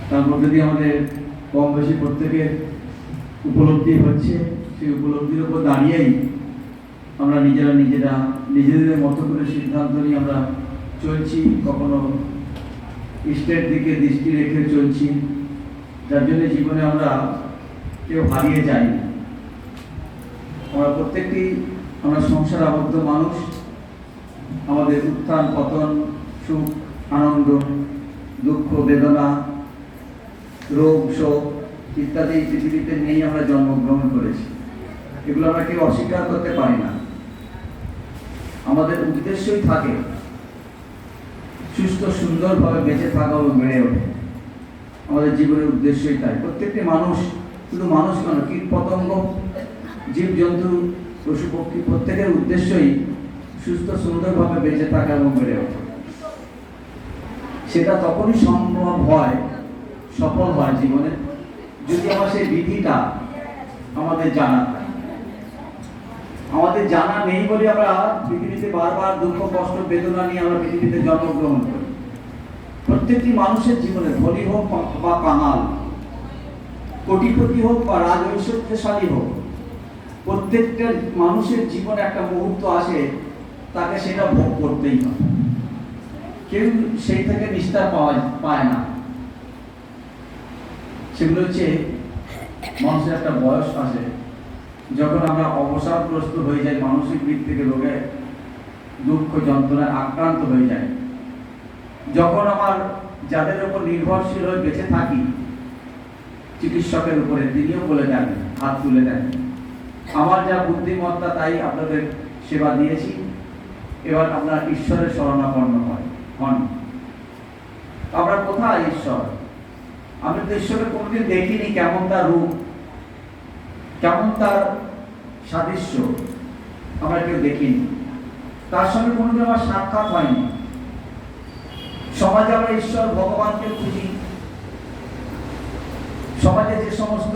তার মধ্যে দিয়ে আমাদের কম বেশি প্রত্যেকের উপলব্ধি হচ্ছে। সেই উপলব্ধির উপর দাঁড়িয়েই আমরা নিজেদের মতো করে সিদ্ধান্ত নিয়ে আমরা চলছি, কখনো ইষ্টের দিকে দৃষ্টি রেখে চলছি, যার জন্য জীবনে আমরা কেউ হারিয়ে যাই। আমরা প্রত্যেকটি আমরা সংসার আবদ্ধ মানুষ। আমাদের উত্থান পতন, সুখ আনন্দ, দুঃখ বেদনা, রোগ শোক ইত্যাদি পৃথিবীতে নিয়েই আমরা জন্মগ্রহণ করেছি। এগুলো আমরা কেউ অস্বীকার করতে পারি না। আমাদের উদ্দেশ্যই থাকে সুস্থ সুন্দরভাবে বেঁচে থাকা ও বেড়ে ওঠে। আমাদের জীবনের উদ্দেশ্যই তাই। প্রত্যেকটি মানুষ, শুধু মানুষ কেন, কীট পতঙ্গ, জীবজন্তু, পশু পক্ষী, প্রত্যেকের উদ্দেশ্যই সুস্থ সুন্দরভাবে বেঁচে থাকা এবং বেড়ে ওঠে। সেটা তখনই সম্ভব হয়, সফল হয় জীবনে, যদি আমার সেই বিধিটা আমাদের জানা থাকে। আমাদের জানা নেই বলে আমরা পৃথিবীতে বারবার দুঃখ কষ্ট বেদনা নিয়ে আমরা পৃথিবীতে জন্মগ্রহণ করি। প্রত্যেকটি মানুষের জীবনে ধনী হোক বা কাঙাল, কোটিপতি হোক বা রাজৈশ্বর্যশালী হোক, প্রত্যেকটা মানুষের জীবনে একটা মুহূর্ত আসে, তাকে সেটা ভোগ করতেই হয়। কেউ সেই থেকে নিস্তার পায় না। সেগুলো হচ্ছে মানুষের একটা বয়স আসে যখন আমরা অবসাদগ্রস্ত হয়ে যাই, মানসিক দিক থেকে রোগে দুঃখ যন্ত্রণায় আক্রান্ত হয়ে যায়। যখন আমার যাদের উপর নির্ভরশীল হয়ে বেঁচে থাকি, চিকিৎসকের উপরে, তিনিও বলে দেন, হাত তুলে দেন, আমার যা বুদ্ধিমত্তা তাই আপনাদের সেবা দিয়েছি, এবার আপনার ঈশ্বরের শরণাপন্ন হন। আমরা কোথায় ঈশ্বর? আমি তো ঈশ্বরের কোনোদিন দেখিনি, কেমন তার রূপ, কেমন তার সাদৃশ্য আমরা কেউ দেখিনি। তার সঙ্গে কোনোদিন আমার সাক্ষাৎ হয়নি। সমাজে আমরা ঈশ্বর ভগবানকে খুঁজি। সমাজে যে সমস্ত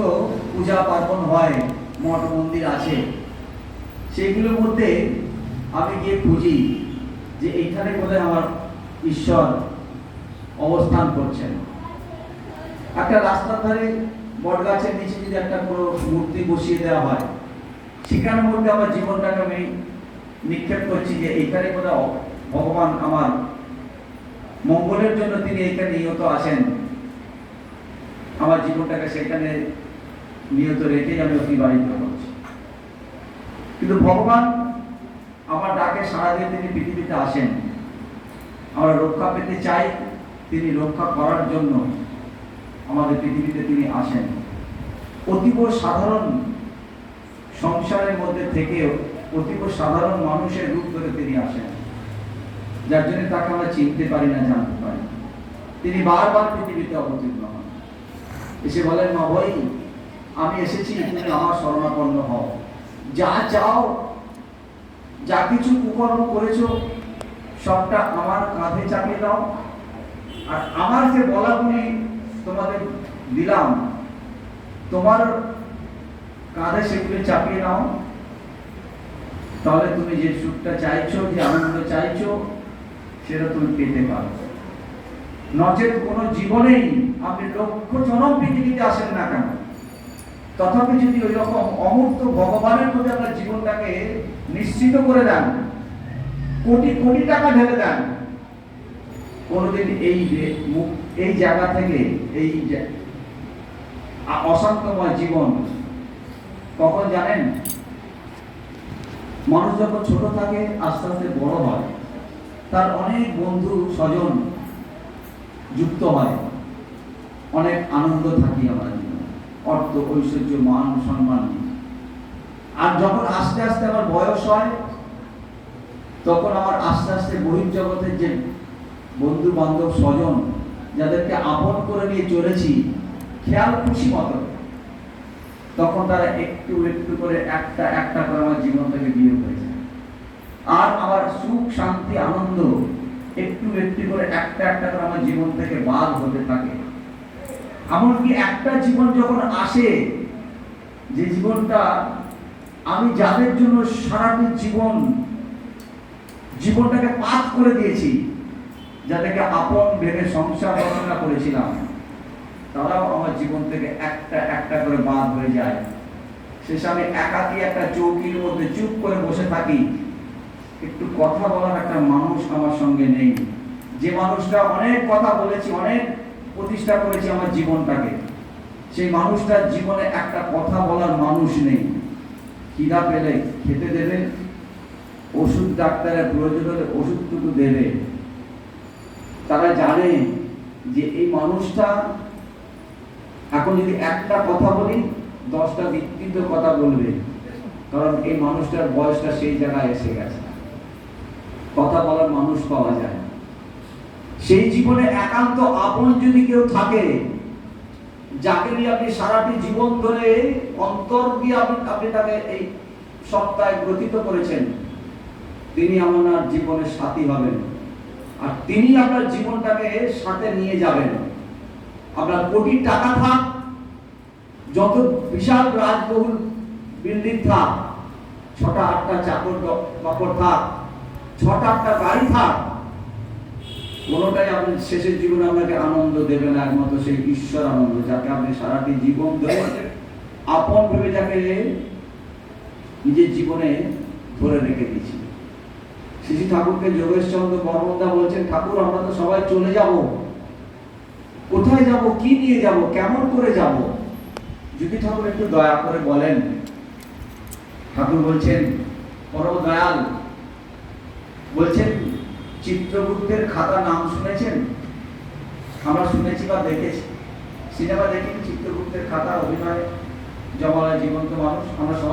পূজা পার্বণ হয়, মঠ মন্দির আছে, সেইগুলোর মধ্যে আমি গিয়ে খুঁজি যে এইখানে কোথায় আমার ঈশ্বর অবস্থান করছেন। একটা রাস্তার ধারে বট গাছের নিচে যদি একটা কোনো মূর্তি বসিয়ে দেওয়া হয়, সেখানের মধ্যে আমার জীবনটাকে আমি নিক্ষেপ করছি যে এইখানে কোথাও ভগবান আমার মঙ্গলের জন্য তিনি এইখানে নিয়ত আছেন। আমার জীবনটাকে সেখানে নিয়ত রেখেই আমি অতিবাহিত করছি। কিন্তু ভগবান আমার ডাকে সাড়া দিয়ে তিনি পৃথিবীতে আসেন। আমরা রক্ষা পেতে চাই, তিনি রক্ষা করার জন্য আমাদের পৃথিবীতে তিনি আসেন। অতীব সাধারণ সংসারের মধ্যে থেকেও অতীব সাধারণ মানুষের রূপ ধরে তিনি আসেন, যার জন্য তাকে আমরা চিনতে পারি না, জানতে পারি। তিনি বারবার পৃথিবীতে অবতীর্ণ হন, এসে বলেন, মা ভাই, আমি এসেছি, তুমি আমার শরণাপন্ন হও। যা চাও, যা কিছু কুকর্ম করেছো, সবটা আমার কাঁধে চাপিয়ে দাও, আর আমার যে বলাগুলি তোমাদের দিলাম, তোমার কাঁধে সেগুলি চাপিয়ে নাও। তাহলে তুমি যে সুখটা চাইছো, যে আনন্দ চাইছো, সেটা তুমি পেতে পারো। নচেত কোনো জীবনেই আপনি লক্ষ জনম পৃথিবীতে আসেন না কেন, তথাপি যদি ওই রকম অমূর্ত ভগবানের প্রতি আপনার জীবনটাকে নিশ্চিত করে দেন, কোটি কোটি টাকা ঢেলে দেন, কোনোদিন এই জায়গা থেকে, এই অশান্তময় জীবন কখন জানেন? মানুষ যখন ছোট থাকে, আস্তে আস্তে বড় হয়, তার অনেক বন্ধু স্বজন যুক্ত হয়, অনেক আনন্দ থাকি আমরা জীবনে, অর্থ ঐশ্বর্য মান সম্মান। আর যখন আস্তে আস্তে আমার বয়স হয়, তখন আমার আস্তে আস্তে বহির্জগতের যে বন্ধু বান্ধব স্বজন, যাদেরকে আপন করে নিয়ে চলেছি খেয়াল খুশি মতো, তখন তারা একটু একটু করে একটা একটা করে আমার জীবন থেকে বিয়োগ হয়ে যায়। আর আমার সুখ শান্তি আনন্দ একটু একটু করে একটা একটা করে আমার জীবন থেকে বাদ হতে থাকে। এমনকি একটা জীবন যখন আসে, যে জীবনটা আমি যাদের জন্য সারাটি জীবনটাকে পাত করে দিয়েছি, যাদেরকে আপন ভেবে সংসার রচনা করেছিলাম, তারাও আমার জীবন থেকে একটা একটা করে বাদ হয়ে যায়। শেষে আমি একাকী একটা চৌকির মধ্যে চুপ করে বসে থাকি, একটু কথা বলার একটা মানুষ আমার সঙ্গে নেই। যে মানুষটা অনেক কথা বলেছি, অনেক প্রতিষ্ঠা করেছি আমার জীবনটাকে, সেই মানুষটার জীবনে একটা কথা বলার মানুষ নেই। খিদা পেলে খেতে দেবে, ওষুধ ডাক্তারের প্রয়োজন হলে ওষুধটুকু দেবে। তারা জানে যে এই মানুষটা এখন যদি একটা কথা বলি 10টা বিকৃত কথা বলবে, কারণ এই মানুষটার বয়সটা সেই জায়গায় এসে গেছে, কথা বলার মানুষ পাওয়া যায়। সেই জীবনে একান্ত আপন যদি কেউ থাকে, যাকে নিয়ে আপনি সারাটি জীবন ধরে অন্তর দিয়ে আপনি তাকে এই সপ্তাহে গ্রথিত করেছেন, তিনি আপনার জীবনের সাথী হবেন, আর তিনি আপনার জীবনটাকে সাথে নিয়ে যাবেন। আপনার কোটি টাকা থাক, যত বিশাল রাজবহুল বিল্ডিং থাক, 6টা 8টা চাকর বাকর থাক, 6টা 8টা গাড়ি থাক, কোনোটাই আপনি শেষের জীবনে আপনাকে আনন্দ দেবে না, একমাত্র সেই ঈশ্বর আনন্দ, যাকে আপনি সারাটি জীবন ধরে আপন ভেবে যাকে নিজের জীবনে ধরে রেখে দিয়েছি। শ্রী ঠাকুরকে যোগেশচন্দ্র বর্মনদা বলছেন, ঠাকুর আমরা তো সবাই চলে যাব, কোথায় যাব, কি নিয়ে যাব, কেমন করে যাব? যদি ঠাকুর একটু দয়া করে বলেন। ঠাকুর বলছেন, পরম দয়াল বলছেন, চিত্রগুপ্তের খাতা নাম শুনেছেন? আমরা শুনেছি বা দেখেছি, সিনেমা দেখিনি। চিত্রগুপ্তের খাতা, অভিনয়, জমালয় জীবন্ত মানুষ, আমরা